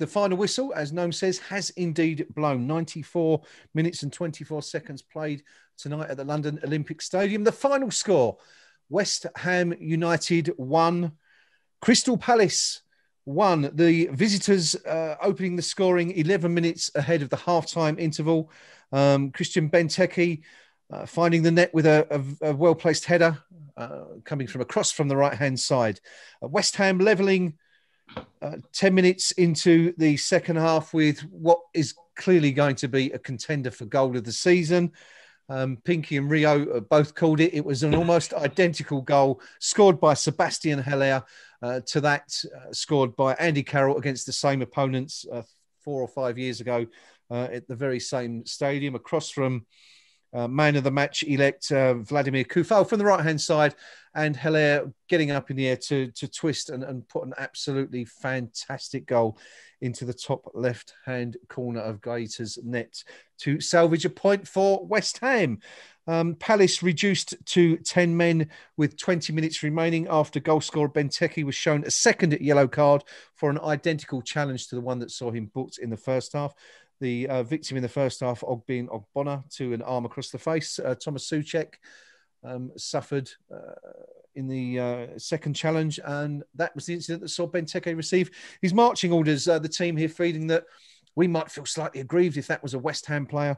the final whistle, as Gnome says, has indeed blown. 94 minutes and 24 seconds played tonight at the London Olympic Stadium. The final score, West Ham United 1, Crystal Palace 1. The visitors opening the scoring 11 minutes ahead of the half-time interval. Christian Benteke finding the net with a well-placed header coming from across from the right-hand side. West Ham levelling 10 minutes into the second half with what is clearly going to be a contender for goal of the season. Pinky and Rio both called it. It was an almost identical goal scored by Sebastian Haller to that scored by Andy Carroll against the same opponents 4 or 5 years ago at the very same stadium, across from man of the match elect Vladimir Kufal from the right-hand side, and Haller getting up in the air to twist and put an absolutely fantastic goal into the top left-hand corner of Gaeta's net to salvage a point for West Ham. Palace reduced to 10 men with 20 minutes remaining after goalscorer Benteke was shown a second yellow card for an identical challenge to the one that saw him booked in the first half. The victim in the first half, Ogbin Ogbonna, to an arm across the face. Thomas Soucek suffered in the second challenge, and that was the incident that saw Benteke receive his marching orders. The team here feeling that we might feel slightly aggrieved if that was a West Ham player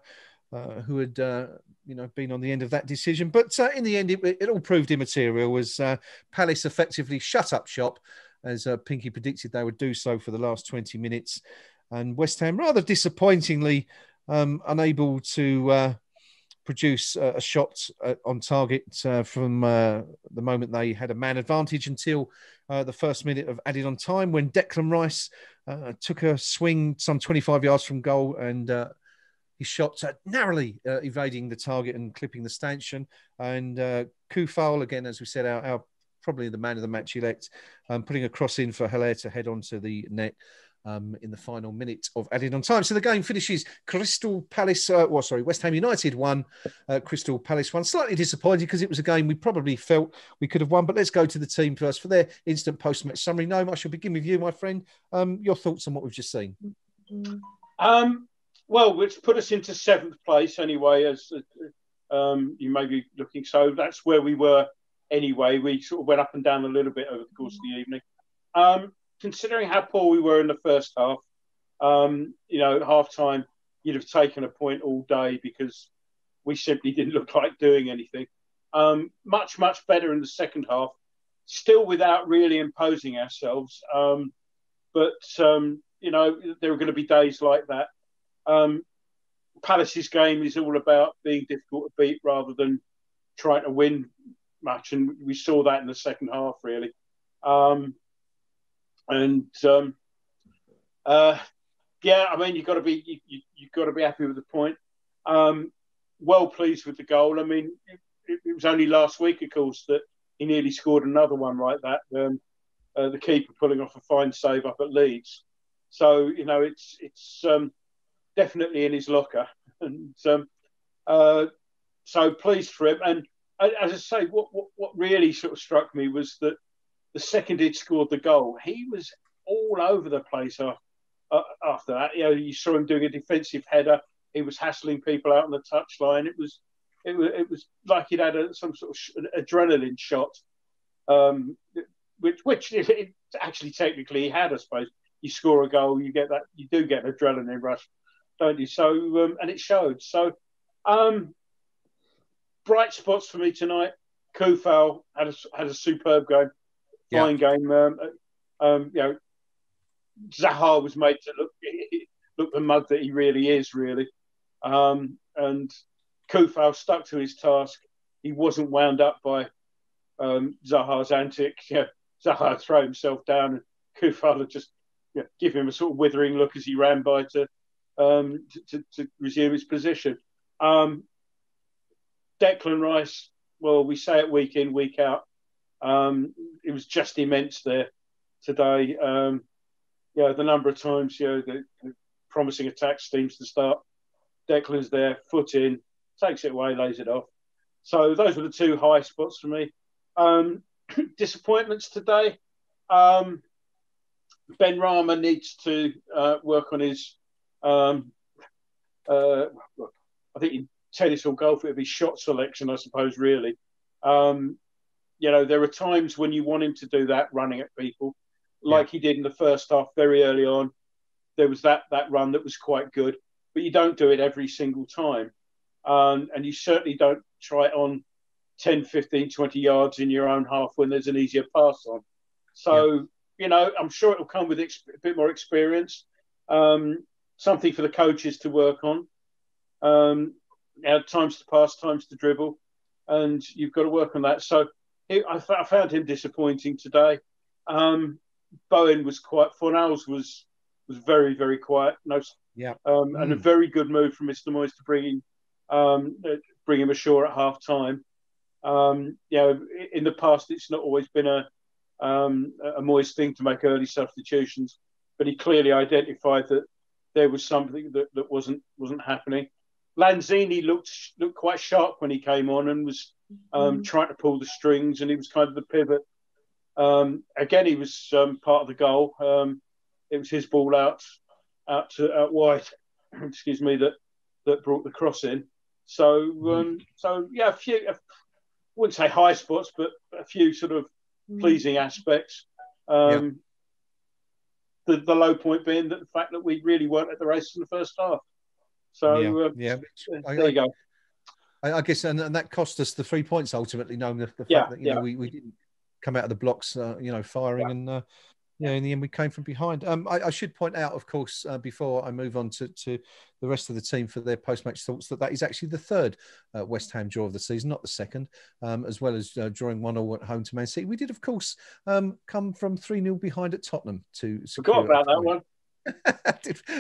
who had been on the end of that decision. But in the end, it all proved immaterial as Palace effectively shut up shop, as Pinky predicted they would do so for the last 20 minutes. And West Ham, rather disappointingly, unable to produce a shot on target from the moment they had a man advantage until the first minute of added on time, when Declan Rice took a swing some 25 yards from goal, and he shot narrowly evading the target and clipping the stanchion. And Kufal, again, as we said, our probably the man of the match elect, putting a cross in for Haller to head onto the net in the final minute of added on time. So the game finishes Crystal Palace, West Ham United 1, Crystal Palace 1. Slightly disappointed because it was a game we probably felt we could have won. But let's go to the team first for their instant post-match summary. Gnome, I shall begin with you, my friend. Your thoughts on what we've just seen? Well, which put us into 7th place anyway, as you may be looking. So that's where we were anyway. We sort of went up and down a little bit over the course of the evening. Considering how poor we were in the first half, at half-time, you'd have taken a point all day because we simply didn't look like doing anything. Much, much better in the second half, still without really imposing ourselves. But there are going to be days like that. Palace's game is all about being difficult to beat rather than trying to win much, and we saw that in the second half, really. You've got to be happy with the point. Well pleased with the goal. I mean, it was only last week, of course, that he nearly scored another one like that. The keeper pulling off a fine save up at Leeds. So it's definitely in his locker, and so pleased for him. And as I say, what really sort of struck me was that the second he'd scored the goal, he was all over the place after that. You saw him doing a defensive header. He was hassling people out on the touchline. It was like he'd had some sort of adrenaline shot, which it actually technically he had, I suppose. You score a goal, you do get an adrenaline rush, don't you? So and it showed. So bright spots for me tonight. Kufal had a superb game. Fine game. Zaha was made to look the mug that he really is, really. And Kufal stuck to his task. He wasn't wound up by Zaha's antics. Zaha throw himself down, and Kufal would just give him a sort of withering look as he ran by to resume his position. Declan Rice, well, we say it week in, week out. It was just immense there today. The number of times, the promising attack seems to start. Declan's there, foot in, takes it away, lays it off. So those were the two high spots for me. Disappointments today. Ben Rama needs to work on his. I think in tennis or golf it would be shot selection, I suppose. Really, there are times when you want him to do that, running at people, like he did in the first half, very early on. There was that run that was quite good, but you don't do it every single time, and you certainly don't try it on 10, 15, 20 yards in your own half when there's an easier pass on. So, I'm sure it'll come with a bit more experience, something for the coaches to work on. Times to pass, times to dribble, and you've got to work on that. So I found him disappointing today. Bowen was quiet. Fornals was very, very quiet. And a very good move from Mr. Moyes to bring him ashore at half time. In the past, it's not always been a Moyes thing to make early substitutions, but he clearly identified that there was something that wasn't happening. Lanzini looked quite sharp when he came on and was trying to pull the strings, and he was kind of the pivot. Again, he was part of the goal. It was his ball out wide, excuse me, that brought the cross in. So a few, I wouldn't say high spots, but a few sort of pleasing aspects. The low point being that the fact that we really weren't at the race in the first half. So there you go. I guess, and that cost us the 3 points ultimately, knowing the fact that we didn't come out of the blocks, firing, and in the end we came from behind. I should point out, of course, before I move on to the rest of the team for their post-match thoughts, that is actually the third West Ham draw of the season, not the second, as well as drawing 1-1 at home to Man City. We did, of course, come from 3-0 behind at Tottenham to forgot about that one.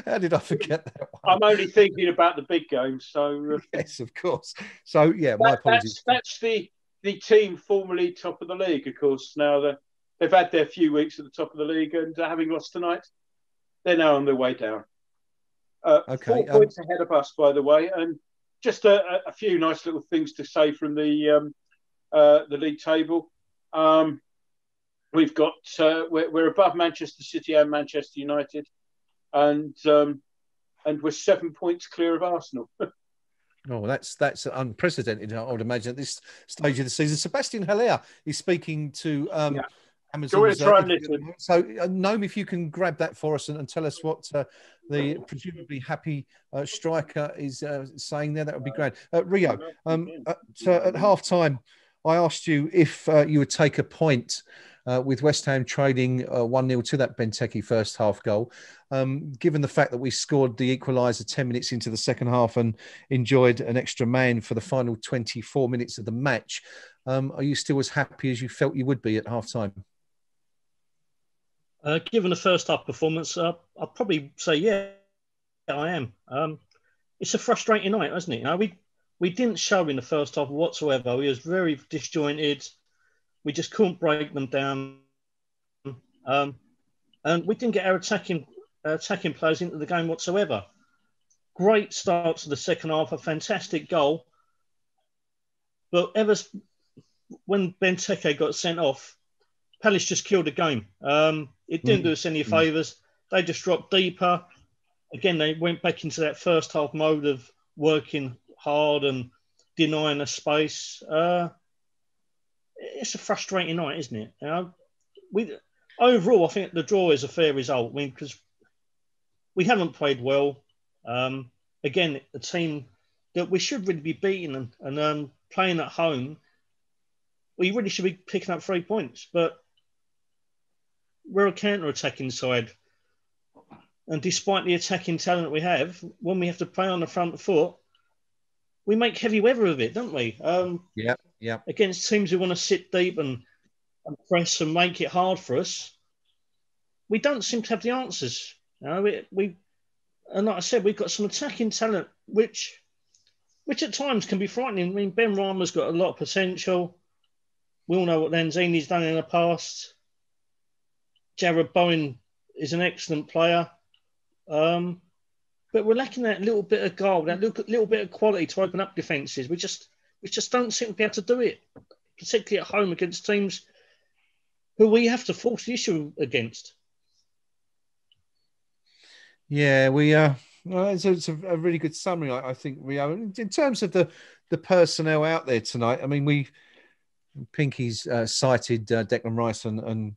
How did I forget that one? I'm only thinking about the big games. So yes, of course. So my apologies. That's the team formerly top of the league, of course. Now they've had their few weeks at the top of the league, and having lost tonight, they're now on their way down. 4 points ahead of us, by the way, and just a few nice little things to say from the league table. We've got we're above Manchester City and Manchester United, and we're 7 points clear of Arsenal. Oh, that's unprecedented, I would imagine, at this stage of the season. Sebastian Haller is speaking to Amazon's. So, Gnome, if you can grab that for us and tell us what the presumably happy striker is saying there, that would be great. Rio, at half-time, I asked you if you would take a point with West Ham trading 1-0 to that Benteke first half goal. Given the fact that we scored the equaliser 10 minutes into the second half and enjoyed an extra man for the final 24 minutes of the match, are you still as happy as you felt you would be at half-time? Given the first half performance, I'd probably say, yeah, I am. It's a frustrating night, isn't it? We didn't show in the first half whatsoever. We was very disjointed. We just couldn't break them down. And we didn't get our attacking players into the game whatsoever. Great start to the second half, a fantastic goal. But when Benteke got sent off, Palace just killed the game. It didn't do us any favours. They just dropped deeper. Again, they went back into that first half mode of working hard and denying us space. It's a frustrating night, isn't it? Overall, I think the draw is a fair result. Because we haven't played well. Again, a team that we should really be beating and playing at home, we really should be picking up 3 points. But we're a counter-attacking side. And despite the attacking talent we have, when we have to play on the front foot, we make heavy weather of it, don't we? Against teams who want to sit deep and press and make it hard for us, we don't seem to have the answers. And like I said, we've got some attacking talent, which at times can be frightening. I mean, Ben Rama's got a lot of potential. We all know what Lanzini's done in the past. Jared Bowen is an excellent player. But we're lacking that little bit of goal, that little bit of quality to open up defences. We just don't seem to be able to do it, particularly at home against teams who we have to force the issue against. Yeah, we well, it's a really good summary, I think, Rio. In terms of the personnel out there tonight, I mean, Pinky's cited Declan Rice and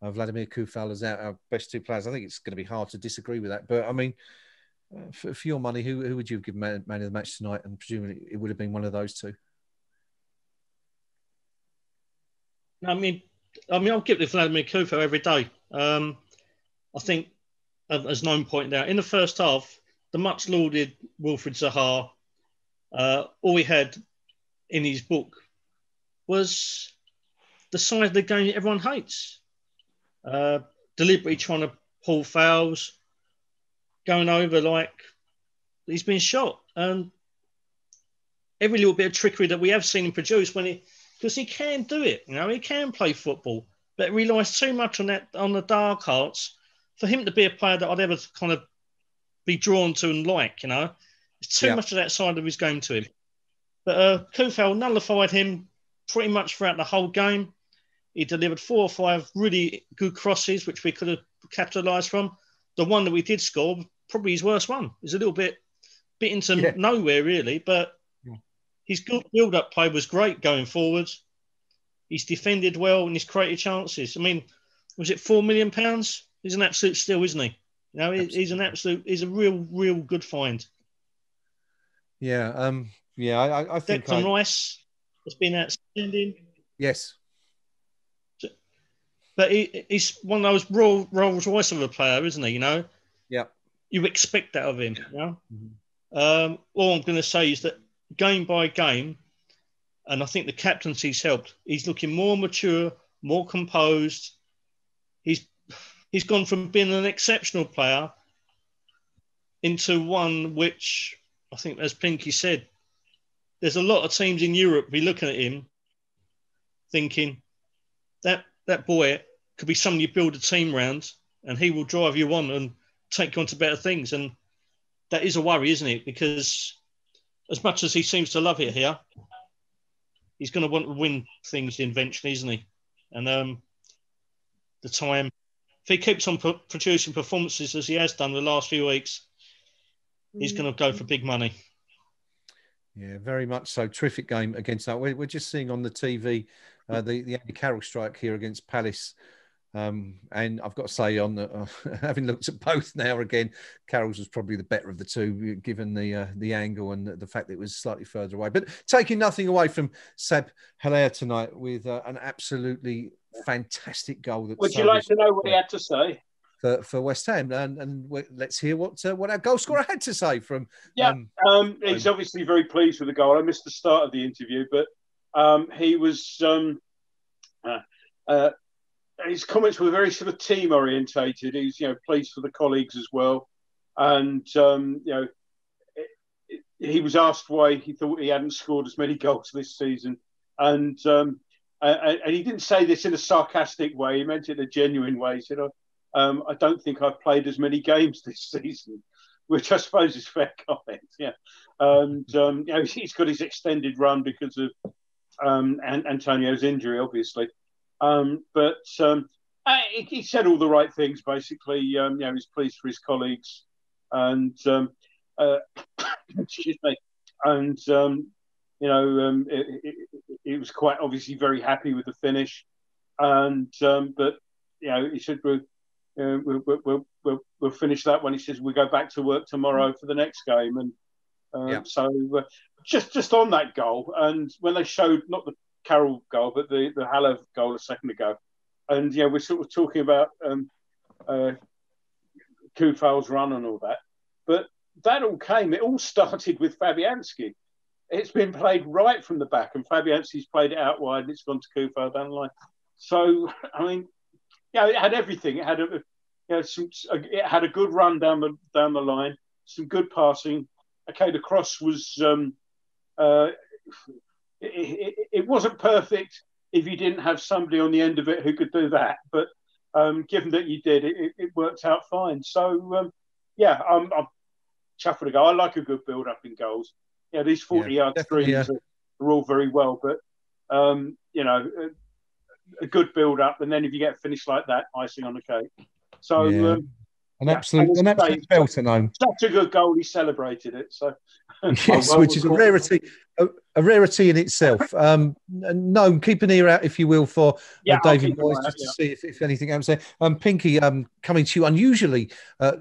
Vladimir Kufal as our best two players. I think it's going to be hard to disagree with that. But I mean, for your money, who would you have given man of the match tonight? And presumably it would have been one of those two. I mean, I'll give it to Vladimir Kufal every day. I think, as Gnome pointed out, in the first half, the much lauded Wilfried Zaha, all he had in his book was the side of the game that everyone hates. Deliberately trying to pull fouls, going over like he's been shot. And every little bit of trickery that we have seen him produce because he can do it, he can play football, but it relies too much on the dark arts for him to be a player that I'd ever kind of be drawn to and like, It's too much of that side of his game to him. But Kufal nullified him pretty much throughout the whole game. He delivered 4 or 5 really good crosses, which we could have capitalised from. The one that we did score, probably his worst one. It was a little bit into nowhere, really, but his good build-up play was great going forwards. He's defended well and he's created chances. I mean, was it £4 million? He's an absolute steal, isn't he? He's a real good find. Yeah, I think Declan Rice has been outstanding. Yes. But he's one of those Rolls Royce of a player, isn't he? Yeah. You expect that of him. Mm-hmm. All I'm going to say is that game by game, and I think the captaincy's helped. He's looking more mature, more composed. He's gone from being an exceptional player into one which I think, as Pinky said, there's a lot of teams in Europe be looking at him, thinking that boy could be somebody you build a team around, and he will drive you on and take you on to better things. And that is a worry, isn't it? Because as much as he seems to love it here, he's going to want to win things eventually, isn't he? And the time, if he keeps on producing performances as he has done the last few weeks, he's going to go for big money. Yeah, very much so. Terrific game against that. We're just seeing on the TV the Andy Carroll strike here against Palace. And I've got to say, having looked at both now again, Carroll's was probably the better of the two, given the angle and the fact that it was slightly further away. But taking nothing away from Seb Haller tonight with an absolutely fantastic goal. Would you like to know what he had to say? For West Ham, and let's hear what our goal scorer had to say from. He's obviously very pleased with the goal. I missed the start of the interview, but he was. His comments were very sort of team orientated. He's pleased for the colleagues as well, and he was asked why he thought he hadn't scored as many goals this season, and he didn't say this in a sarcastic way. He meant it in a genuine way. He said, I don't think I've played as many games this season, which I suppose is fair comment. Yeah, and he's got his extended run because of Antonio's injury, obviously. But he said all the right things. Basically, he's pleased for his colleagues, and excuse me, and he was quite obviously very happy with the finish, and but he said we'll finish that one. He says we'll go back to work tomorrow for the next game, and so just on that goal, and when they showed not the Carroll goal but the Haller goal a second ago, and we're sort of talking about Kufal's run and all that, but it all started with Fabianski. It's been played right from the back, and Fabianski's played it out wide, and it's gone to Kufal down the line. So I mean, it had everything. It had it had a good run down the line, some good passing. Okay, the cross was it wasn't perfect if you didn't have somebody on the end of it who could do that, but given that you did, it worked out fine. So I'm chuffed with a goal. I like a good build up in goals. These 40-yard screens are all very well, but a good build up, and then if you get finished like that, icing on the cake. So An Yeah, and absolute belter, Gnome. such a good goal. He celebrated it. So yes, which is a rarity in itself. No, keep an ear out, if you will, for David Moyes, just to see if anything happens there. Pinky, coming to you unusually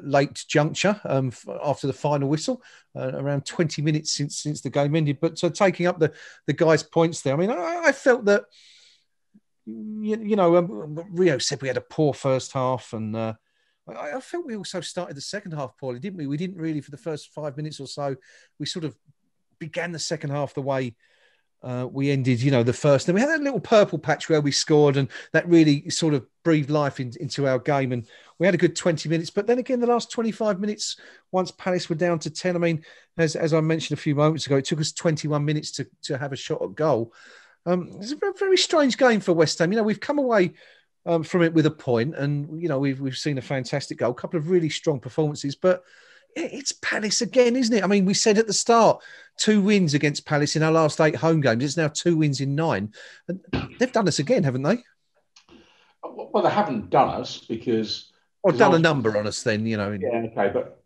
late juncture after the final whistle, around 20 minutes since the game ended, but taking up the guys' points there. I mean, I felt that, Rio said we had a poor first half, and I felt we also started the second half poorly, didn't we? We didn't really, for the first 5 minutes or so, we sort of began the second half the way we ended, the first. And we had that little purple patch where we scored, and that really sort of breathed life into our game. And we had a good 20 minutes. But then again, the last 25 minutes, once Palace were down to 10, I mean, as I mentioned a few moments ago, it took us 21 minutes to have a shot at goal. It's a very strange game for West Ham. We've come away from it with a point, and we've seen a fantastic goal, a couple of really strong performances, but it's Palace again, isn't it? I mean, we said at the start, 2 wins against Palace in our last 8 home games. It's now 2 wins in 9, and they've done us again, haven't they? Well, they haven't done us because done a number on us then, Yeah, okay, but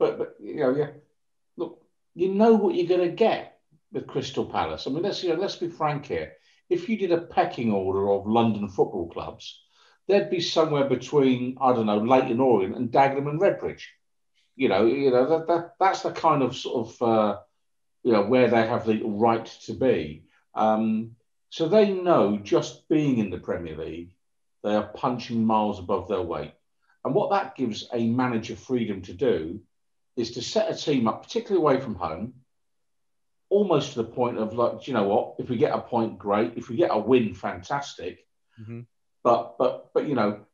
look, you know what you're going to get with Crystal Palace. I mean, let's be frank here. If you did a pecking order of London football clubs, there'd be somewhere between, I don't know, Leyton Orient and Dagenham and Redbridge. That's the kind of sort of where they have the right to be. So they know, just being in the Premier League, they are punching miles above their weight. And what that gives a manager freedom to do is to set a team up, particularly away from home, almost to the point of, like, do you know what? If we get a point, great. If we get a win, fantastic. Mm-hmm. But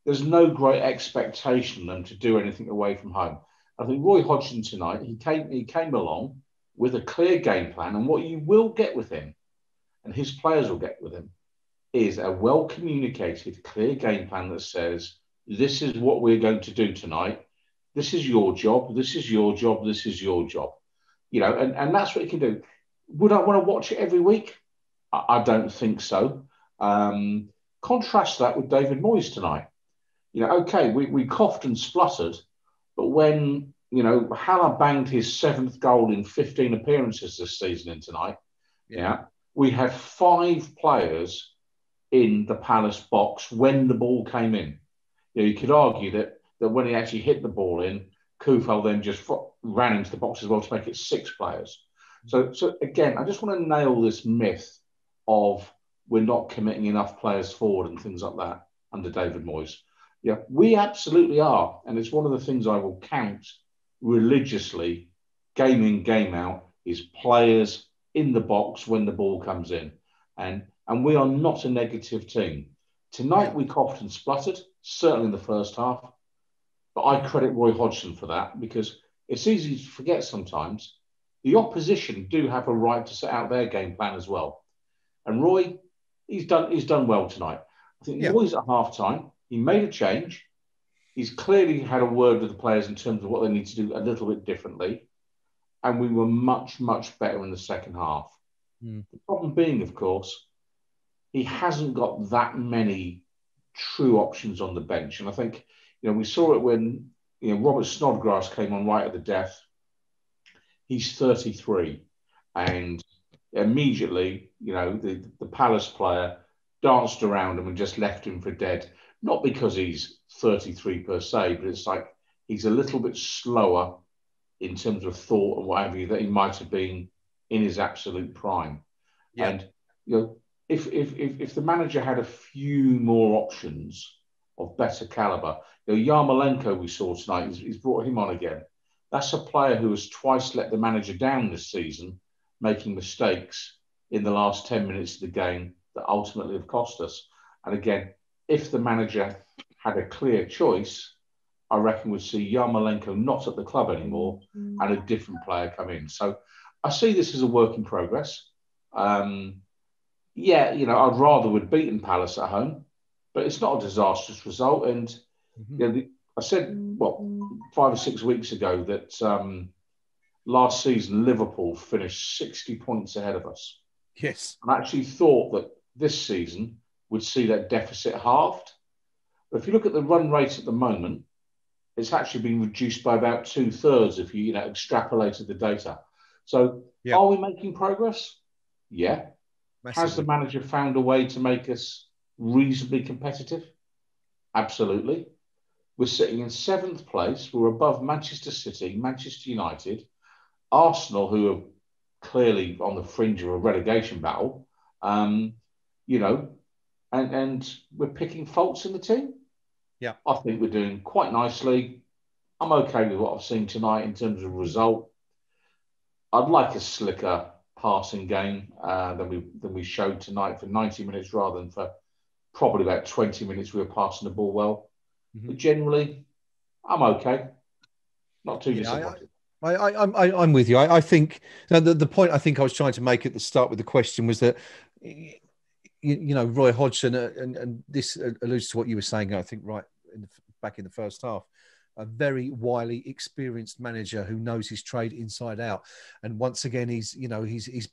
there's no great expectation of them to do anything away from home. I think Roy Hodgson tonight, he came along with a clear game plan, and what you will get with him, and his players will get with him, is a well-communicated, clear game plan that says, this is what we're going to do tonight. This is your job. This is your job. This is your job. And that's what he can do. Would I want to watch it every week? I don't think so. Contrast that with David Moyes tonight. Okay, we coughed and spluttered, but when, Haller banged his 7th goal in 15 appearances this season in tonight, we had 5 players in the Palace box when the ball came in. You could argue that when he actually hit the ball in, Kufel then just ran into the box as well to make it 6 players. So again, I just want to nail this myth of we're not committing enough players forward and things like that under David Moyes. Yeah, we absolutely are. And it's one of the things I will count religiously, game in, game out, is players in the box when the ball comes in. And we are not a negative team. Tonight we coughed and spluttered, certainly in the first half. But I credit Roy Hodgson for that, because it's easy to forget sometimes the opposition do have a right to set out their game plan as well. And Roy, he's done well tonight. I think Roy's at half-time. He made a change. He's clearly had a word with the players in terms of what they need to do a little bit differently. And we were much, much better in the second half. The problem being, of course, he hasn't got that many true options on the bench. And I think, we saw it when, Robert Snodgrass came on right at the death. He's 33. And immediately, the Palace player danced around him and just left him for dead. Not because he's 33 per se, but it's like he's a little bit slower in terms of thought and what have you that he might have been in his absolute prime. Yeah. And, if the manager had a few more options of better calibre, Yarmolenko we saw tonight, he's brought him on again. That's a player who has twice let the manager down this season, making mistakes in the last 10 minutes of the game that ultimately have cost us. And again, if the manager had a clear choice, I reckon we'd see Yarmolenko not at the club anymore and a different player come in. So I see this as a work in progress. I'd rather we'd beaten Palace at home, but it's not a disastrous result. And I said, 5 or 6 weeks ago that last season Liverpool finished 60 points ahead of us. Yes. I actually thought that this season would see that deficit halved. But if you look at the run rate at the moment, it's actually been reduced by about 2/3 if you extrapolated the data. So Yeah, are we making progress? Yeah. Has the massively. manager found a way to make us reasonably competitive? Absolutely. We're sitting in 7th place. We're above Manchester City, Manchester United, Arsenal, who are clearly on the fringe of a relegation battle. You know, and we're picking faults in the team. Yeah. I think we're doing quite nicely. I'm okay with what I've seen tonight in terms of result. I'd like a slicker passing game than we showed tonight for 90 minutes rather than for probably about 20 minutes we were passing the ball well. Mm-hmm. But generally, I'm okay. Not too Yeah, disappointed. I'm with you. I think the point I think I was trying to make at the start with the question was that Roy Hodgson and this alludes to what you were saying. I think back in the first half, a very wily, experienced manager who knows his trade inside out. And once again, he's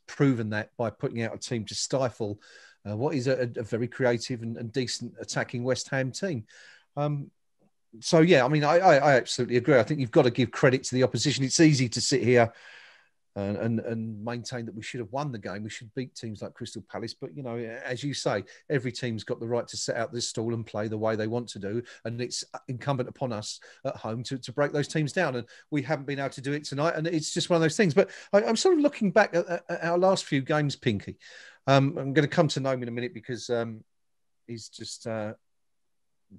proven that by putting out a team to stifle what is a very creative and decent attacking West Ham team. So yeah, I mean, I absolutely agree. I think you've got to give credit to the opposition. It's easy to sit here and maintain that we should have won the game. We should beat teams like Crystal Palace. But, as you say, every team's got the right to set out this stall and play the way they want to do. And it's incumbent upon us at home to break those teams down. And we haven't been able to do it tonight. And it's just one of those things. But I'm sort of looking back at our last few games, Pinky. I'm going to come to Gnome in a minute because he's just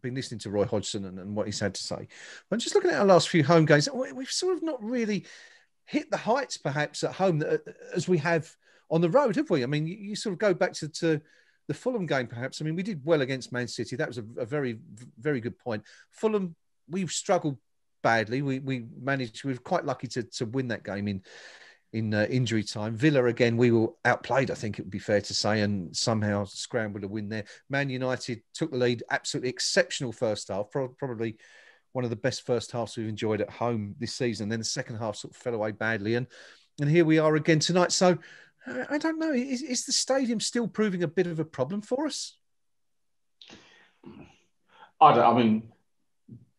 been listening to Roy Hodgson and what he's had to say. But just looking at our last few home games, we've sort of not really hit the heights perhaps at home as we have on the road, have we? I mean, you sort of go back to the Fulham game, perhaps. I mean, we did well against Man City. That was a very, very good point. Fulham, we've struggled badly. We managed, we were quite lucky to win that game in injury time. Villa, again, we were outplayed, I think it would be fair to say, and somehow scrambled a win there. Man United took the lead, absolutely exceptional first half, probably one of the best first halves we've enjoyed at home this season. Then the second half sort of fell away badly. And here we are again tonight. So I don't know. Is the stadium still proving a bit of a problem for us? I mean,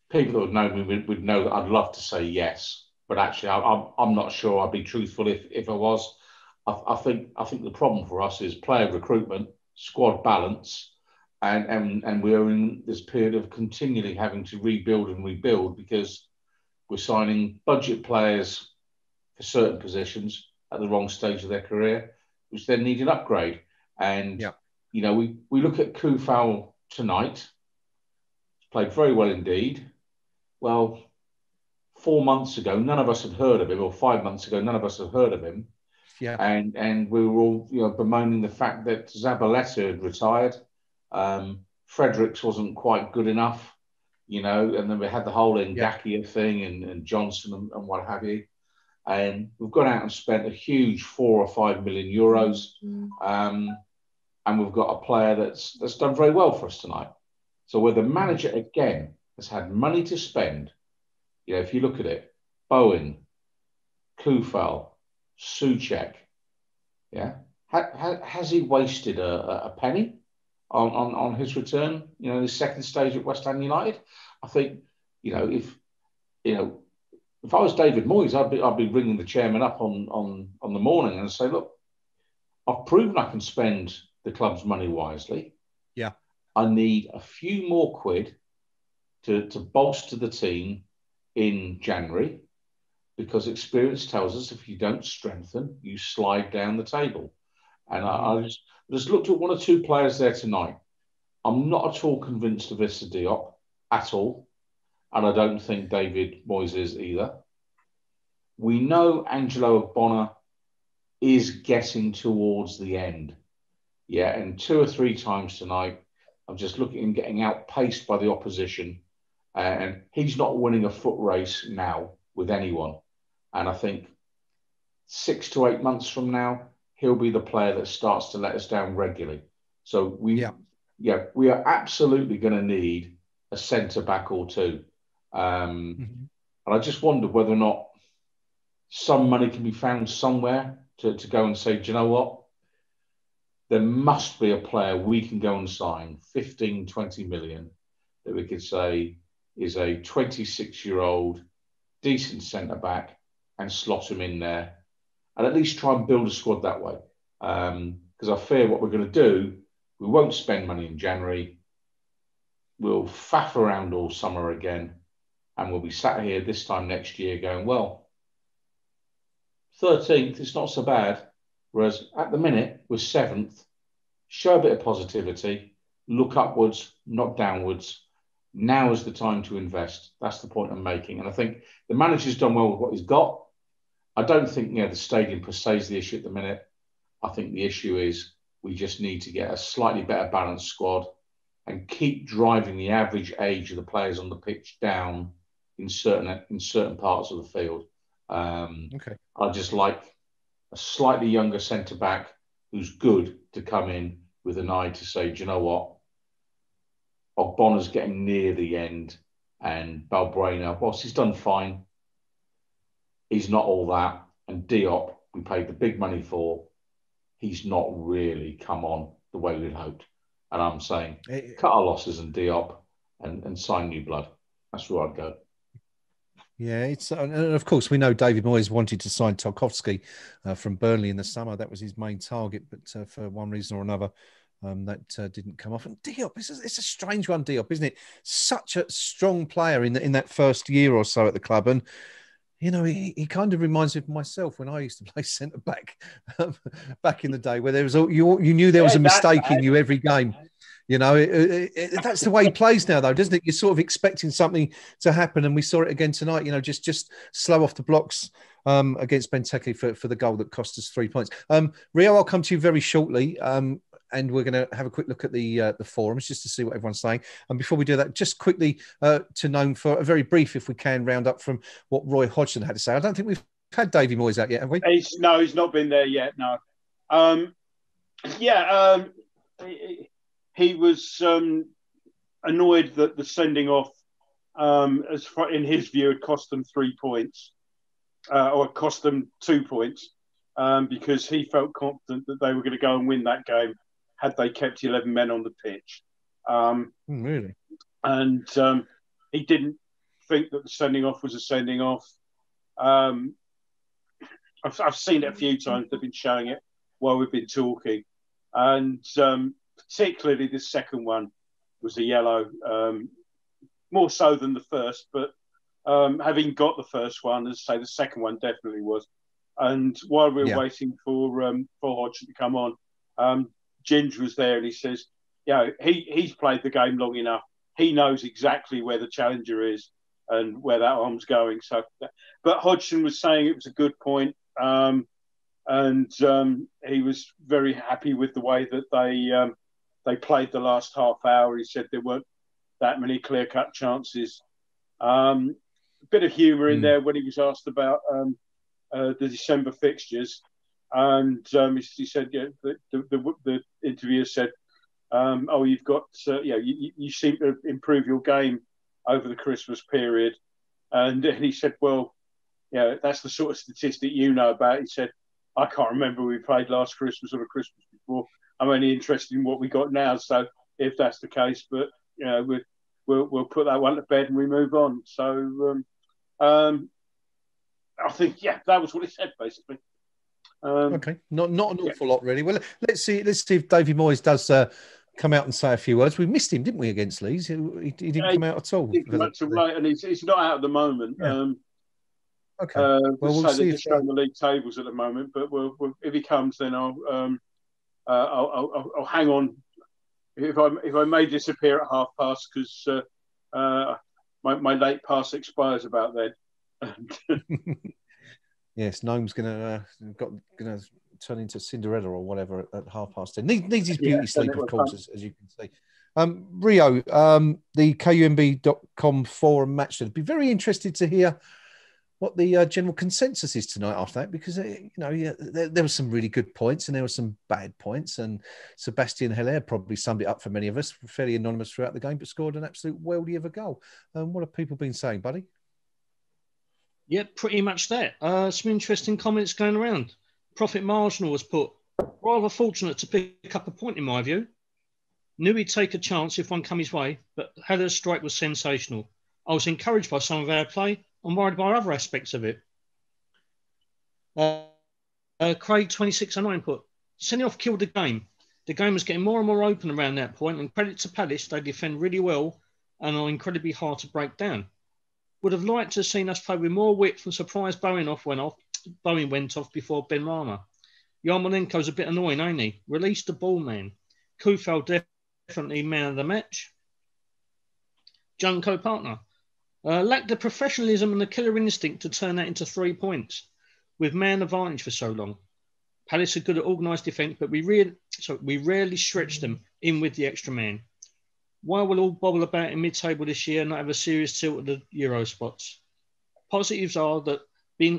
people that would know me would know that I'd love to say yes. But actually, I'm not sure. I'd be truthful if I was. I think the problem for us is player recruitment, squad balance, and we're in this period of continually having to rebuild because we're signing budget players for certain positions at the wrong stage of their career, which then need an upgrade. And we look at Kufal tonight. Played very well indeed. Well, 4 months ago, none of us had heard of him, or 5 months ago, none of us had heard of him. Yeah. And we were all bemoaning the fact that Zabaleta had retired. Fredericks wasn't quite good enough, and then we had the whole Ngakia thing and Johnson and what have you. And we've gone out and spent a huge 4 or 5 million euros. And we've got a player that's done very well for us tonight. So where the manager, again, has had money to spend, if you look at it, Bowen, Kufal, Souček, has he wasted a penny on his return, the second stage at West Ham United? I think, if I was David Moyes, I'd be ringing the chairman up on the morning and say, look, I've proven I can spend the club's money wisely. Yeah. I need a few more quid to bolster the team in January, because experience tells us if you don't strengthen, you slide down the table. And I just looked at one or two players there tonight. I'm not at all convinced of Issa Diop at all. And I don't think David Moyes is either. We know Angelo Ogbonna is getting towards the end. Yeah, and 2 or 3 times tonight, I'm just looking at him getting outpaced by the opposition. And he's not winning a foot race now with anyone. And I think 6 to 8 months from now, he'll be the player that starts to let us down regularly. So we are absolutely going to need a centre back or two. And I just wonder whether or not some money can be found somewhere to go and say, do you know what? There must be a player we can go and sign 15, 20 million that we could say, is a 26-year-old decent centre-back and slot him in there and at least try and build a squad that way. Because I fear what we're going to do, we won't spend money in January. We'll faff around all summer again, and we'll be sat here this time next year going, well, 13th, it's not so bad. Whereas at the minute, we're 7th. Show a bit of positivity, look upwards, not downwards. Now is the time to invest. That's the point I'm making. And I think the manager's done well with what he's got. I don't think the stadium per se is the issue at the minute. I think the issue is we just need to get a slightly better balanced squad and keep driving the average age of the players on the pitch down in certain parts of the field. Okay. I just like a slightly younger centre-back who's good to come in with an eye to say, do you know what? Ogbonna's getting near the end, and Balbuena, whilst he's done fine, he's not all that. And Diop, we paid the big money for, he's not really come on the way we'd hoped. And I'm saying, cut our losses and Diop and sign new blood. That's where I'd go. Yeah, it's and of course we know David Moyes wanted to sign Tarkowski from Burnley in the summer. That was his main target, but for one reason or another, that didn't come off. And Diop, it's a strange one, Diop, isn't it? Such a strong player in that first year or so at the club, and he kind of reminds me of myself when I used to play centre back back in the day, where there was you knew there was a mistake in you every game. That's the way he plays now, though, doesn't it? You're sort of expecting something to happen, and we saw it again tonight. Just slow off the blocks against Benteke for the goal that cost us 3 points. Rio, I'll come to you very shortly, and we're going to have a quick look at the forums just to see what everyone's saying. And before we do that, just quickly to Gnome for a very brief, if we can, round up from what Roy Hodgson had to say. I don't think we've had Davy Moyes out yet, have we? He's not been there yet. No. He was annoyed that the sending off, as far, in his view, had cost them 3 points, or cost them 2 points, because he felt confident that they were going to go and win that game had they kept 11 men on the pitch. Really? And he didn't think that the sending off was a sending off. I've seen it a few times. They've been showing it while we've been talking. And particularly the second one was a yellow, more so than the first, but having got the first one, as I say, the second one definitely was. And while we were waiting for Hodgson to come on, Ginge was there, and he says, he's played the game long enough. He knows exactly where the challenger is and where that arm's going. So, but Hodgson was saying it was a good point, and he was very happy with the way that they played the last half hour. He said there weren't that many clear-cut chances. A bit of humour in there when he was asked about the December fixtures. And he said, the interviewer said, you've got, you seem to improve your game over the Christmas period. And he said, well, that's the sort of statistic you know about. He said, I can't remember we played last Christmas or the Christmas before. I'm only interested in what we got now. So if that's the case, but we'll put that one to bed and we move on. So I think that was what he said basically. Okay, not an awful lot really. Well, let's see if Davy Moyes does come out and say a few words. We missed him, didn't we, against Leeds? He didn't come out at all. He didn't come out till late, and he's not out at the moment. Yeah. Okay. Well, we'll see. They're showing the league tables at the moment, but we'll if he comes, then I'll hang on. If I may disappear at 2:30 because my late pass expires about then. Yes, Gnome's gonna turn into Cinderella or whatever at 10:30. Needs his beauty sleep, of course, as you can see. Rio, the KUMB.com forum match. I'd be very interested to hear what the general consensus is tonight after that, because there were some really good points and there were some bad points, and Sebastian Heller probably summed it up for many of us, fairly anonymous throughout the game, but scored an absolute worldie of a goal. What have people been saying, buddy? Yeah, pretty much that. Some interesting comments going around. Profit Marginal was put, rather fortunate to pick up a point in my view. Knew he'd take a chance if one come his way, but Heller's strike was sensational. I was encouraged by some of our play and worried by other aspects of it. Craig 2609 put, sending off killed the game. The game was getting more and more open around that point, and credit to Palace, they defend really well and are incredibly hard to break down. Would have liked to have seen us play with more width and surprised Bowen went off before Benrahma. Yarmolenko's a bit annoying, ain't he? Release the ball, man. Kufel definitely man of the match. Junko partner. Lacked the professionalism and the killer instinct to turn that into 3 points with man advantage for so long. Palace are good at organised defence, but we rarely stretch them in with the extra man. Why will all bobble about in mid-table this year and not have a serious tilt at the Euro spots? Positives are that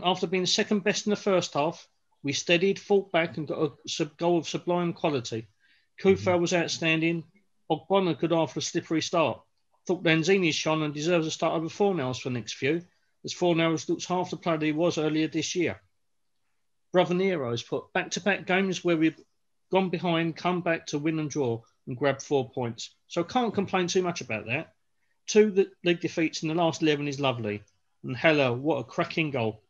after being second best in the first half, we steadied, fought back and got a goal of sublime quality. Kufel was outstanding. Ogbonna good after a slippery start. Thought Lanzini's shone and deserves a start over Fornals for the next few, as Fornals looks half the player that he was earlier this year. Brother Nero's put back-to-back games where we've gone behind, come back to win and draw and grab 4 points. So can't complain too much about that. 2 league defeats in the last 11 is lovely. And Heller, what a cracking goal.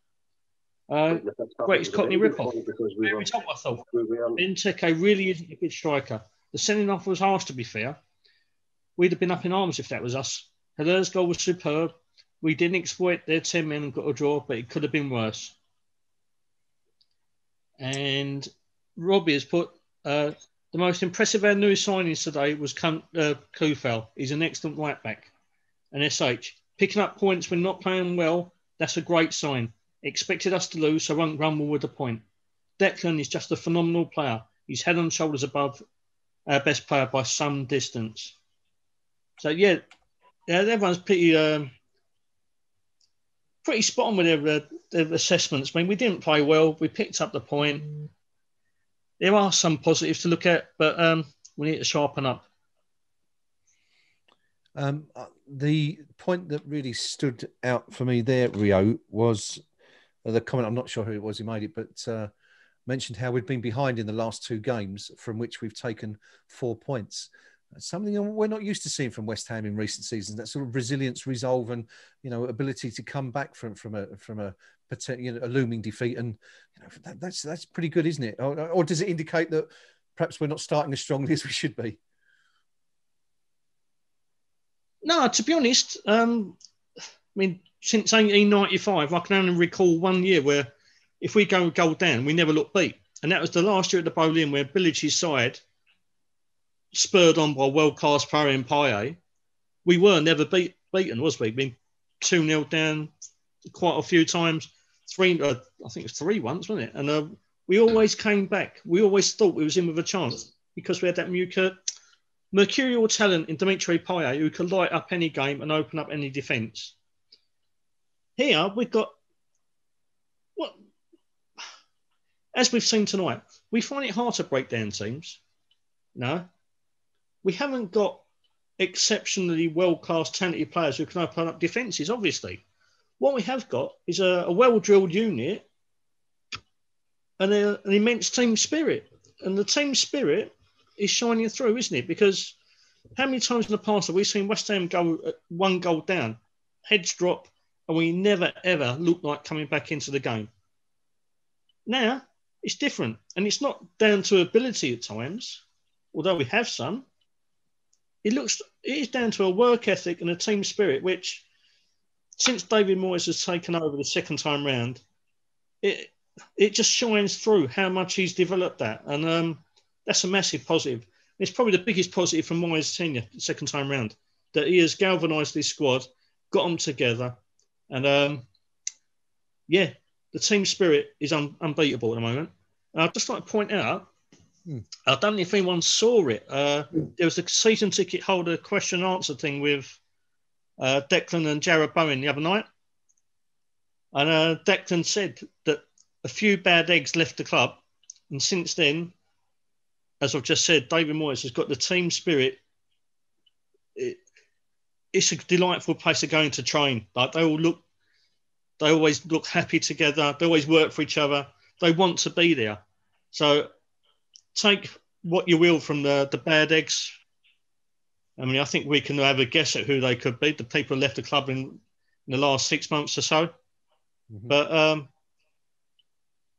Greatest Cockney rip-off. Very top, I thought. Benteke really isn't a good striker. The sending off was harsh, to be fair. We'd have been up in arms if that was us. Heller's goal was superb. We didn't exploit their 10 men and got a draw, but it could have been worse. And Robbie has put, the most impressive of our new signings today was Kufel. He's an excellent right back. And SH, picking up points when not playing well, that's a great sign. Expected us to lose, so won't grumble with the point. Declan is just a phenomenal player. He's head and shoulders above our best player by some distance. So, yeah everyone's pretty spot on with their assessments. I mean, we didn't play well. We picked up the point. There are some positives to look at, but we need to sharpen up. The point that really stood out for me there, Rio, was the comment, I'm not sure who it was who made it, but mentioned how we've been behind in the last 2 games from which we've taken 4 points. Something we're not used to seeing from West Ham in recent seasons, that sort of resilience, resolve, and ability to come back from a looming defeat, and that's pretty good, isn't it? Or does it indicate that perhaps we're not starting as strongly as we should be? No, to be honest, I mean, since 1895, I can only recall 1 year where if we go goal down, we never look beat, and that was the last year at the Boleyn where Billich's side, spurred on by world-class player in Paye, we were never beaten, was we? Been 2-0 down quite a few times. I think it was 3 once, wasn't it? And we always came back. We always thought we was in with a chance because we had that mercurial talent in Dimitri Payet who could light up any game and open up any defence. Here, we've got, as we've seen tonight, we find it hard to break down teams. No. We haven't got exceptionally world-class talented players who can open up defences, obviously. What we have got is a well-drilled unit and an immense team spirit. And the team spirit is shining through, isn't it? Because how many times in the past have we seen West Ham go 1 goal down, heads drop, and we never, ever look like coming back into the game? Now, it's different. And it's not down to ability at times, although we have some. It is down to a work ethic and a team spirit, which, since David Moyes has taken over the second time round, it just shines through how much he's developed that. And that's a massive positive. It's probably the biggest positive from Moyes' tenure, the second time round, that he has galvanised this squad, got them together. And, the team spirit is unbeatable at the moment. And I'd just like to point out, I don't know if anyone saw it. There was a season ticket holder question and answer thing with Declan and Jared Bowen the other night. And Declan said that a few bad eggs left the club. And since then, as I've just said, David Moyes has got the team spirit. It's a delightful place to go into train. Like they always look happy together. They always work for each other. They want to be there. So take what you will from the bad eggs I mean, I think we can have a guess at who they could be. The people who left the club in the last 6 months or so. Mhm. But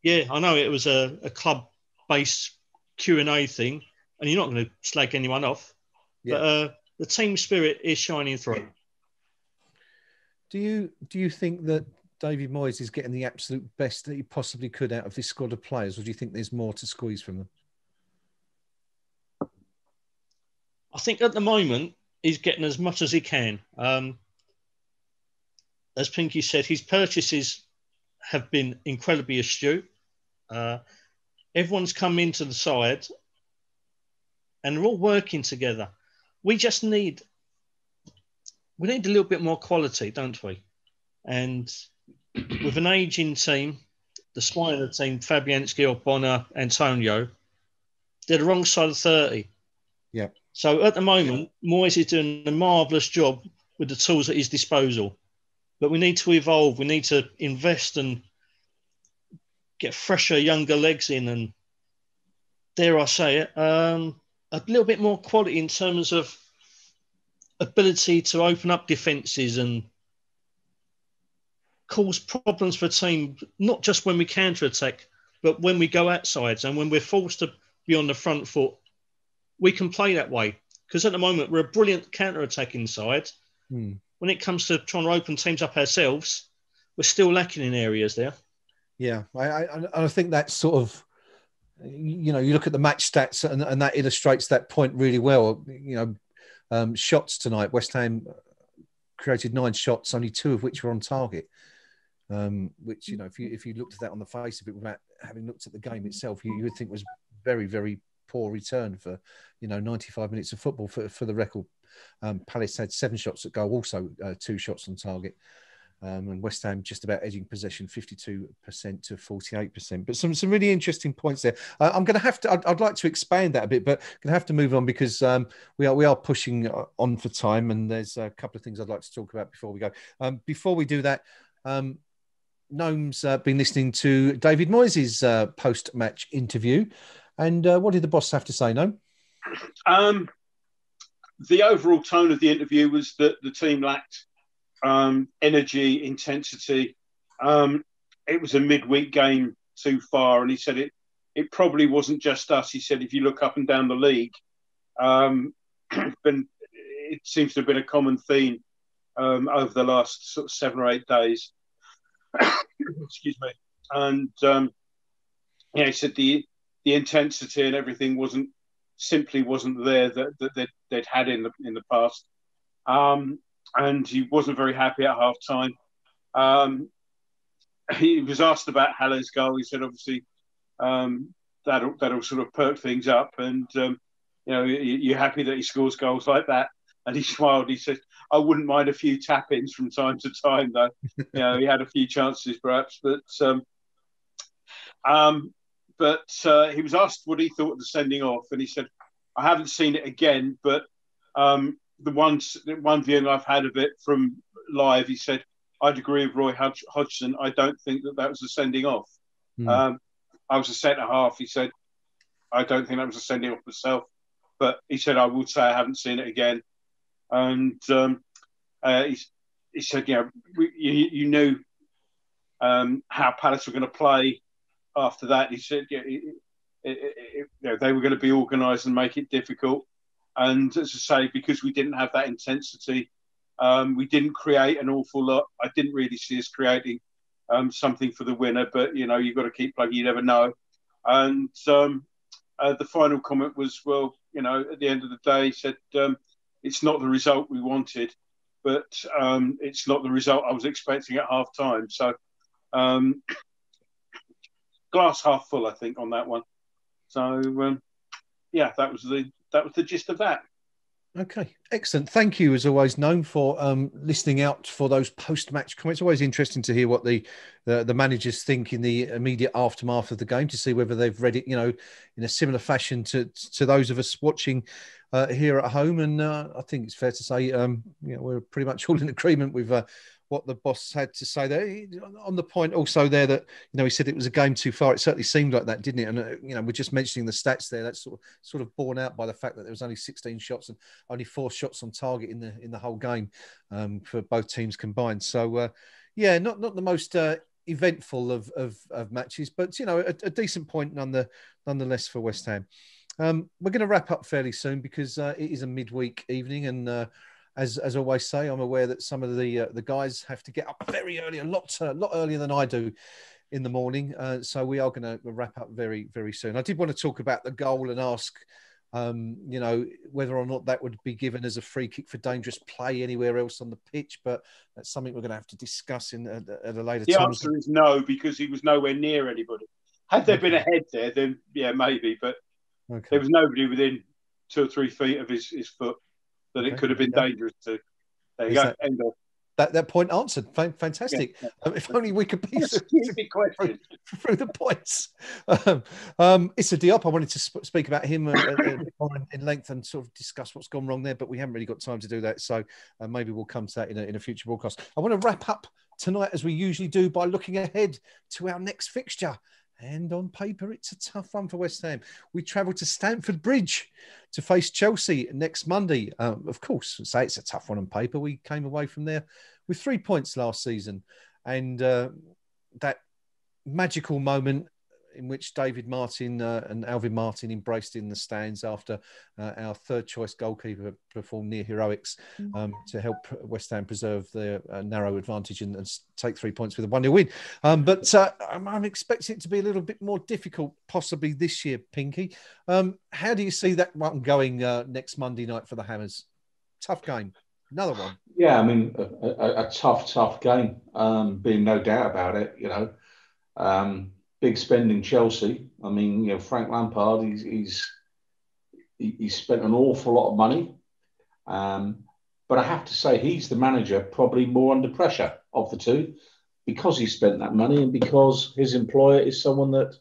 yeah, I know it was a club-based Q&A thing, and you're not going to slag anyone off. Yeah. But the team spirit is shining through. Do you think that David Moyes is getting the absolute best that he possibly could out of this squad of players, or do you think there's more to squeeze from them? I think at the moment he's getting as much as he can. As Pinky said, his purchases have been incredibly astute. Everyone's come into the side and they're all working together. We need a little bit more quality, don't we? And with an ageing team, the spine of the team, Fabianski, Bonner, Antonio, they're the wrong side of 30. Yeah. So at the moment, Moyes is doing a marvellous job with the tools at his disposal. But we need to evolve. We need to invest and get fresher, younger legs in, and dare I say it, a little bit more quality in terms of ability to open up defences and cause problems for a team, not just when we counter-attack, but when we go outside and when we're forced to be on the front foot, we can play that way. Because at the moment, we're a brilliant counter-attacking side. When it comes to trying to open teams up ourselves, we're still lacking in areas there. Yeah, I think that's sort of, you look at the match stats and that illustrates that point really well. Shots tonight, West Ham created 9 shots, only 2 of which were on target. Which, if you looked at that on the face of it without having looked at the game itself, you would think was very, very poor return for 95 minutes of football. For the record, Palace had 7 shots at goal, also 2 shots on target, and West Ham just about edging possession 52% to 48%. But some really interesting points there. I'm going to have to. I'd like to expand that a bit, but going to have to move on because we are pushing on for time, and there's a couple of things I'd like to talk about before we go. Before we do that. Gnome's been listening to David Moyes' post-match interview. And what did the boss have to say, Gnome? The overall tone of the interview was that the team lacked energy, intensity. It was a midweek game too far, and he said it probably wasn't just us. He said if you look up and down the league, then it seems to have been a common theme over the last sort of 7 or 8 days. Excuse me. And he said the intensity and everything wasn't there that they'd had in the past. And he wasn't very happy at half time. He was asked about Haller's goal. He said obviously that'll sort of perk things up, and you're happy that he scores goals like that. And he smiled. He said, I wouldn't mind a few tap-ins from time to time, though. He had a few chances, perhaps. But he was asked what he thought of the sending off, and he said, I haven't seen it again, but the one viewing I've had of it from live, he said, I'd agree with Roy Hodgson. I don't think that was a sending off. I was a centre-half. He said, I don't think that was a sending off myself. But he said, I would say I haven't seen it again. And he said, you knew how Palace were going to play after that. He said, they were going to be organised and make it difficult. And as I say, because we didn't have that intensity, we didn't create an awful lot. I didn't really see us creating something for the winner, but, you've got to keep playing. You never know. And the final comment was, well, at the end of the day, he said, it's not the result we wanted, but it's not the result I was expecting at half time. So glass half full, I think, on that one. So that was the gist of that. Okay, excellent. Thank you, as always, Gnome, for listening out for those post-match comments. Always interesting to hear what the managers think in the immediate aftermath of the game, to see whether they've read it, in a similar fashion to those of us watching here at home. And I think it's fair to say, we're pretty much all in agreement with what the boss had to say there. On the point also there that, he said it was a game too far. It certainly seemed like that, didn't it? And, we're just mentioning the stats there. That's sort of borne out by the fact that there was only 16 shots and only 4 shots on target in the whole game for both teams combined. So, not the most eventful of matches, but, a decent point nonetheless for West Ham. We're going to wrap up fairly soon because it is a midweek evening, and as I always say, I'm aware that some of the guys have to get up very early, a lot earlier than I do in the morning. So we are going to wrap up very, very soon. I did want to talk about the goal and ask, whether or not that would be given as a free kick for dangerous play anywhere else on the pitch, but that's something we're going to have to discuss at a later time. The answer is no, because he was nowhere near anybody. Had there been a head there, then yeah, maybe, but there was nobody within 2 or 3 feet of his foot that it could have been dangerous to. There you go. End of. That point answered. Fantastic. Yeah. If only we could be through the points. Issa Diop, I wanted to speak about him in length and sort of discuss what's gone wrong there, but we haven't really got time to do that. So maybe we'll come to that in a future broadcast. I want to wrap up tonight, as we usually do, by looking ahead to our next fixture. And on paper, it's a tough one for West Ham. We travel to Stamford Bridge to face Chelsea next Monday. Of course, say it's a tough one on paper. We came away from there with 3 points last season. And that magical moment in which David Martin and Alvin Martin embraced in the stands after our third choice goalkeeper performed near heroics to help West Ham preserve their narrow advantage and take 3 points with a 1-0 win. But I'm expecting it to be a little bit more difficult possibly this year, Pinky. How do you see that one going next Monday night for the Hammers? Tough game. Another one. Yeah, I mean, a tough game, being no doubt about it, big spending Chelsea. I mean, Frank Lampard, he's spent an awful lot of money. But I have to say, he's the manager probably more under pressure of the two because he spent that money and because his employer is someone that,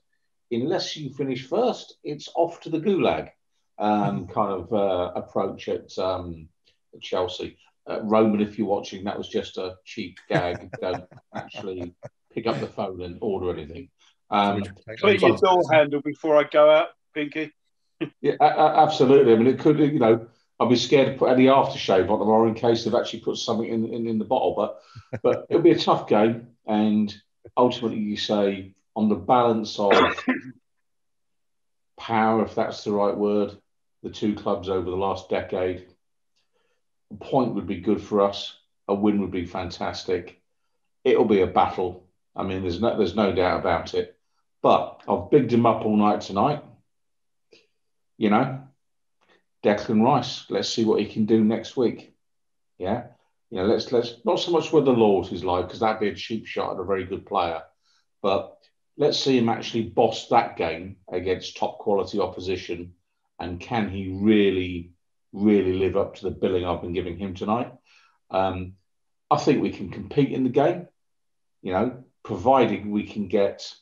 unless you finish first, it's off to the gulag kind of approach at Chelsea. Roman, if you're watching, that was just a cheap gag. Don't actually pick up the phone and order anything. Clean your door handle before I go out, Pinky. Yeah, absolutely. I mean, it could, I'd be scared to put any aftershave on them, or in case they've actually put something in the bottle. But it'll be a tough game, and ultimately, you say on the balance of power, if that's the right word, the two clubs over the last decade, a point would be good for us. A win would be fantastic. It'll be a battle. I mean, there's no doubt about it. But I've bigged him up all night tonight. Declan Rice. Let's see what he can do next week. Yeah. Let's not so much where the loyalty's like, because that'd be a cheap shot at a very good player. But let's see him actually boss that game against top quality opposition. And can he really, really live up to the billing I've been giving him tonight? I think we can compete in the game, provided we can get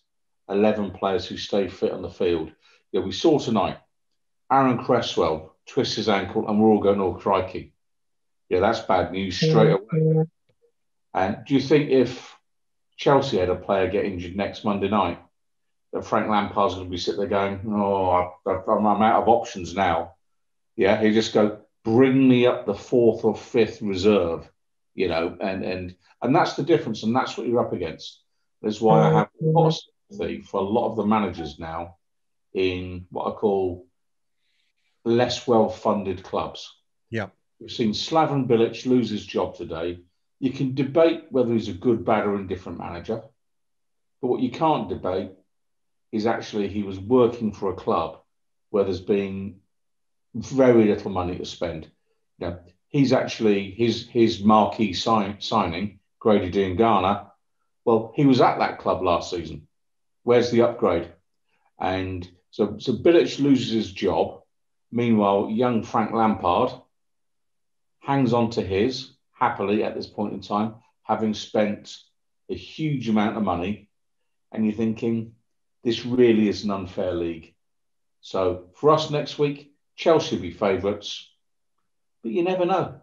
11 players who stay fit on the field. Yeah, we saw tonight, Aaron Cresswell twists his ankle and we're all going, oh, crikey. Yeah, that's bad news straight away. And do you think if Chelsea had a player get injured next Monday night, that Frank Lampard's going to be sitting there going, oh, I'm out of options now? Yeah, he'd just go, bring me up the 4th or 5th reserve, and that's the difference, and that's what you're up against. That's why I have a lot of sympathy for a lot of the managers now in what I call less well-funded clubs. Yeah. We've seen Slaven Bilic lose his job today. You can debate whether he's a good, bad, or indifferent manager, but what you can't debate is actually he was working for a club where there's been very little money to spend. He's actually his marquee signing, Grady Diangana. Well, he was at that club last season. Where's the upgrade? And so Bilic loses his job. Meanwhile, young Frank Lampard hangs on to his happily at this point in time, having spent a huge amount of money. And you're thinking, this really is an unfair league. So for us next week, Chelsea will be favourites, but you never know.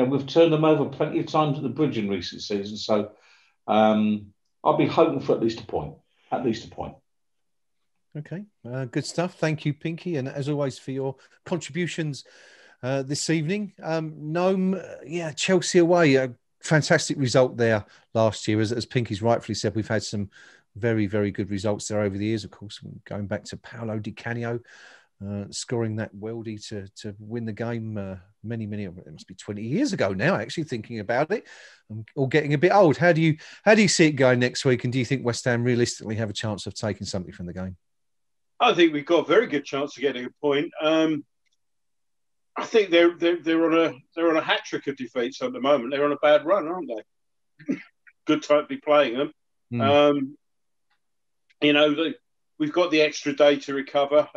we've turned them over plenty of times at the bridge in recent seasons. So I'll be hoping for at least a point. At least a point. Okay, good stuff. Thank you, Pinky, and as always for your contributions this evening. Gnome, Chelsea away, a fantastic result there last year. As Pinky's rightfully said, we've had some very, very good results there over the years. Of course, going back to Paolo Di Canio, scoring that worldie to win the game many, it must be 20 years ago now, actually, thinking about it. I'm all getting a bit old. How do you see it going next week? And do you think West Ham realistically have a chance of taking something from the game? I think we've got a very good chance of getting a point. I think they're on a hat trick of defeats at the moment. They're on a bad run, aren't they? Good time to be playing them. We've got the extra day to recover.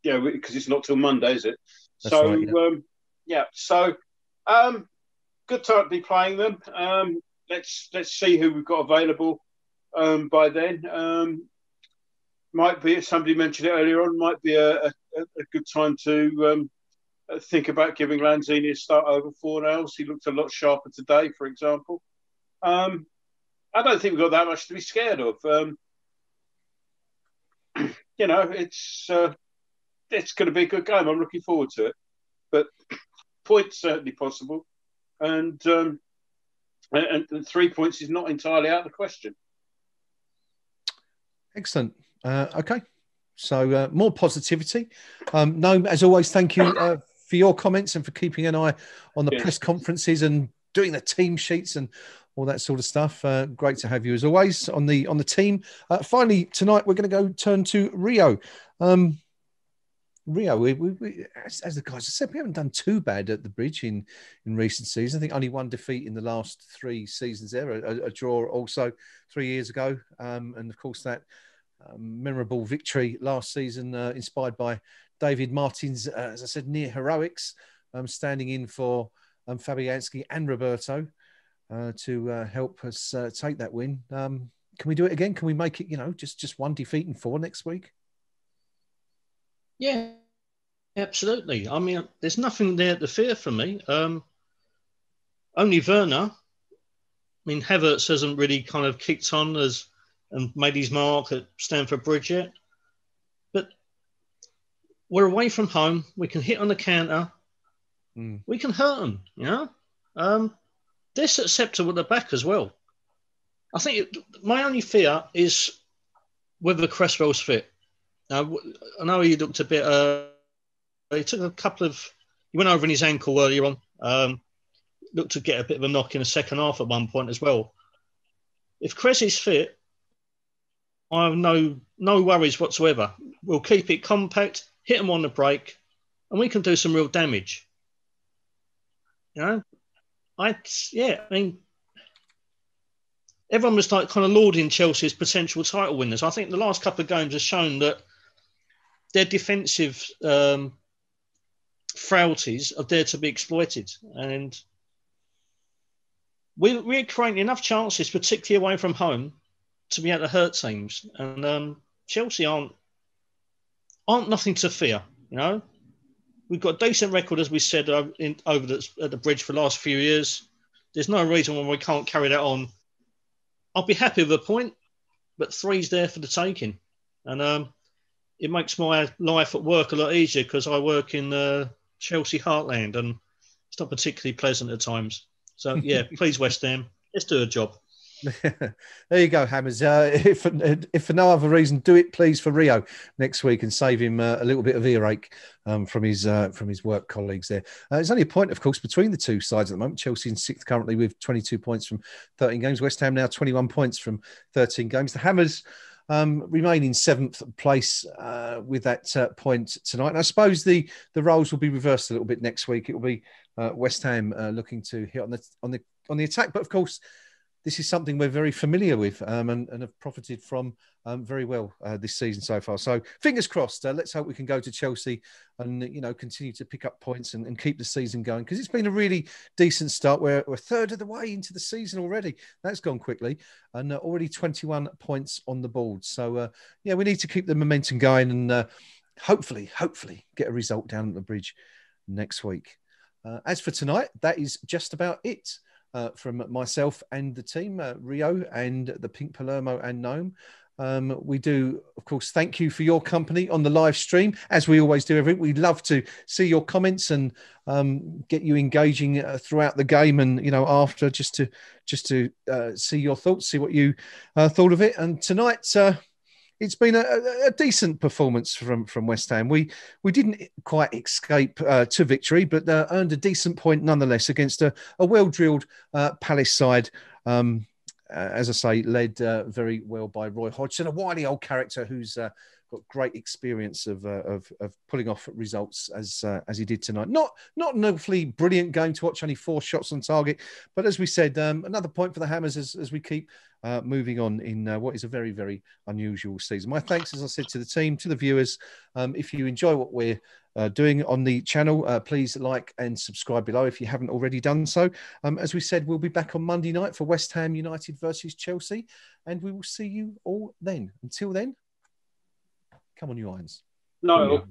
Because it's not till Monday, is it? That's right, yeah. So good time to be playing them. Let's see who we've got available by then. Might be, somebody mentioned it earlier on, might be a good time to think about giving Lanzini a start over Fornals. He looked a lot sharper today, for example. I don't think we've got that much to be scared of. It's going to be a good game. I'm looking forward to it. But points certainly possible. And 3 points is not entirely out of the question. Excellent. Okay. So more positivity. No, as always, thank you for your comments and for keeping an eye on the press conferences and doing the team sheets and all that sort of stuff. Great to have you as always on the team. Finally, tonight we're going to go turn to Rio. Rio, we as the guys have said, we haven't done too bad at the bridge in recent seasons. I think only one defeat in the last 3 seasons there, a draw also 3 years ago. And of course that memorable victory last season inspired by David Martin's, as I said, near heroics, standing in for Fabianski and Roberto to help us take that win. Can we do it again? Can we make it, just one defeat in 4 next week? Yeah, absolutely. I mean, there's nothing there to fear from me. Only Werner. I mean, Havertz hasn't really kind of kicked on and made his mark at Stamford Bridge yet. But we're away from home. We can hit on the counter. We can hurt them, They're susceptible at the back as well. I think my only fear is whether Cresswell's fit. Now, I know he looked a bit... he took a couple of... He went over in his ankle earlier on. Looked to get a bit of a knock in the second half at one point as well. If Cress is fit, I have no worries whatsoever. We'll keep it compact, hit them on the break, and we can do some real damage. I mean, everyone was like kind of lauding Chelsea's potential title winners. I think the last couple of games have shown that their defensive frailties are there to be exploited. And we're creating enough chances, particularly away from home, to be able to hurt teams. And Chelsea aren't nothing to fear, We've got a decent record, as we said, at the bridge for the last few years. There's no reason why we can't carry that on. I'll be happy with a point, but 3's there for the taking. And it makes my life at work a lot easier because I work in Chelsea heartland and it's not particularly pleasant at times. So, yeah, please, West Ham, let's do a job. There you go, Hammers. If for no other reason, do it please for Rio next week and save him a little bit of earache from his work colleagues there. There's only a point, of course, between the two sides at the moment. Chelsea in 6th currently with 22 points from 13 games. West Ham now 21 points from 13 games. The Hammers remain in 7th place with that point tonight. And I suppose the roles will be reversed a little bit next week. It will be West Ham looking to hit on the attack, but of course, this is something we're very familiar with and have profited from very well this season so far. So fingers crossed. Let's hope we can go to Chelsea and continue to pick up points and keep the season going, because it's been a really decent start. We're a third of the way into the season already. That's gone quickly, and already 21 points on the board. So we need to keep the momentum going and hopefully get a result down at the bridge next week. As for tonight, that is just about it from myself and the team, Rio and the Pink Palermo and Gnome. We do, of course, thank you for your company on the live stream, as we always do every week. We'd love to see your comments and get you engaging throughout the game, and after, just to see your thoughts, see what you thought of it. And tonight, it's been a decent performance from West Ham. We didn't quite escape to victory, but earned a decent point nonetheless against a well-drilled Palace side. As I say, led very well by Roy Hodgson, a wily old character who's got great experience of pulling off results as he did tonight. Not an awfully brilliant game to watch, only 4 shots on target, but as we said, another point for the Hammers as we keep moving on in what is a very, very unusual season. My thanks, as I said, to the team, to the viewers. If you enjoy what we're doing on the channel, please like and subscribe below if you haven't already done so. As we said, we'll be back on Monday night for West Ham United versus Chelsea, and we will see you all then. Until then, come on, you irons. No.